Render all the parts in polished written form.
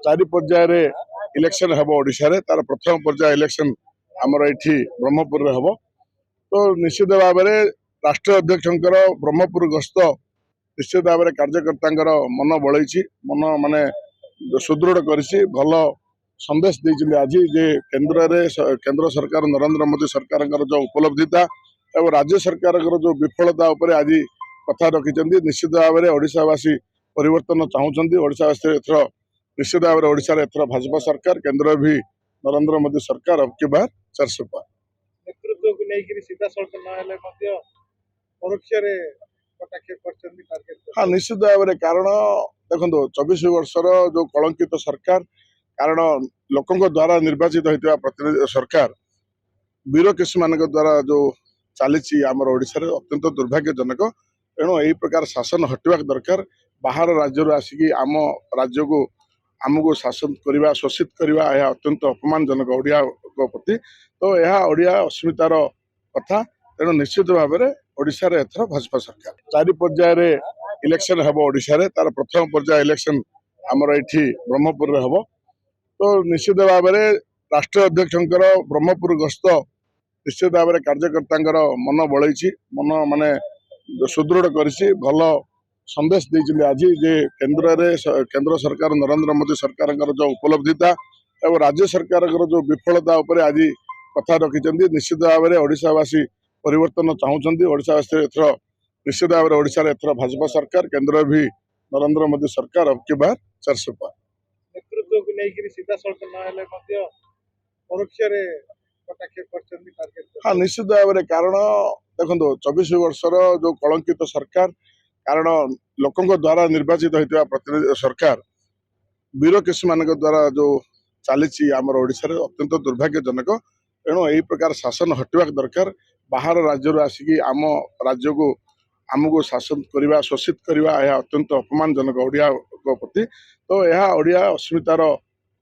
चारि पर्यायर इलेक्शन हम ओडिशा रे तार प्रथम पर्याय इलेक्शन आमर ये ब्रह्मपुर रे हम तो निश्चित भाव में राष्ट्रीय अध्यक्ष ब्रह्मपुर गस्त निश्चित भाव में कार्यकर्ता मन बढ़ई मन माने सुदृढ़ करिछि भल संदेश देइछिले आज जे केंद्र सरकार नरेंद्र मोदी सरकार जो उपलब्धिता और राज्य सरकार जो विफलता उपर आज कथा रखिछन्ती। निश्चित भाव में ओडिशावासी परिवर्तन चाहूछन्ती। ओडिशावासी एथर निश्चित भाव में ओडिशा एथर भाजपा सरकार केंद्र भी नरेंद्र मोदी सरकार अब की बार 400 पार नेतृत्व को लेकर सीधा सड़क न परोक्ष हाँ निश्चित भाव में कारण देखो 24 वर्षर जो कलंकित सरकार कारण लोकों द्वारा निर्वाचित होता प्रतिनिधि सरकार ब्यूरोक्रेसी मान द्वारा जो चली आमर ओडिशा रे अत्यंत दुर्भाग्यजनक। तेणु यही प्रकार शासन हटवा दरकार। बाहर राज्य आसिकी आम राज्य को आमको शासन करवा शोषित करवा यह अत्यंत अपमानजनक ओडिया प्रति। तो यह ओडिया अस्मितार कथा। तेणु निश्चित भाव में ओडिशा रे एथर भाजपा सरकार चारि पर्यायर इलेक्शन हम ओडिशा रे तार प्रथम पर्याय इलेक्शन आमर ये ब्रह्मपुर रे हम तो निश्चित भाव में राष्ट्रीय अध्यक्ष ब्रह्मपुर गस्त निश्चित भाव में कार्यकर्ता मन बढ़ई मन माने सुदृढ़ करिछि भल संदेश देइछिले आज जे केंद्र सरकार नरेंद्र मोदी सरकार जो उपलब्धिता और राज्य सरकार जो विफलता उपर आज कथा रखिछन्ती। निश्चित भाव में ओडिशावासी परिवर्तन चाहूछन्ती। ओडिशावासी एथर निश्चित भाव में ओडिशा एथर भाजपा सरकार केंद्र भी नरेंद्र मोदी सरकार अब की बार 400 पार नेतृत्व को लेकर सीधा सड़क न परोक्ष हाँ निश्चित भाव में कारण देखो 24 वर्षर जो कलंकित सरकार कारण लोकों द्वारा निर्वाचित होता प्रतिनिधि सरकार ब्यूरोक्रेसी मान द्वारा जो चली आमर ओडिशा रे अत्यंत दुर्भाग्यजनक। तेणु यही प्रकार शासन हटवा दरकार। बाहर राज्य आसिकी आम राज्य को आमको शासन करवा शोषित करवा यह अत्यंत अपमानजनक ओडिया प्रति। तो यह ओडिया अस्मितार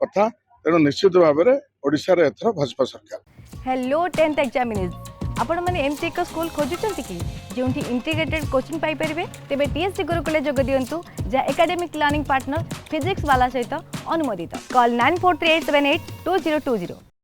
कथा। तेणु निश्चित भाव में ओडिशा रे एथर भाजपा सरकार। हेलो 10th एग्जामिनीज आपण माने एमती एक स्कूल खोजुचंती कि जोंठी इंटीग्रेटेड कोचिंग पाई परिबे तेबे टीएससी गुरुकुल जोग दियंतु जा एकेडमिक लर्निंग पार्टनर फिजिक्स वाला सहित अनुमोदित। कॉल 9438782020।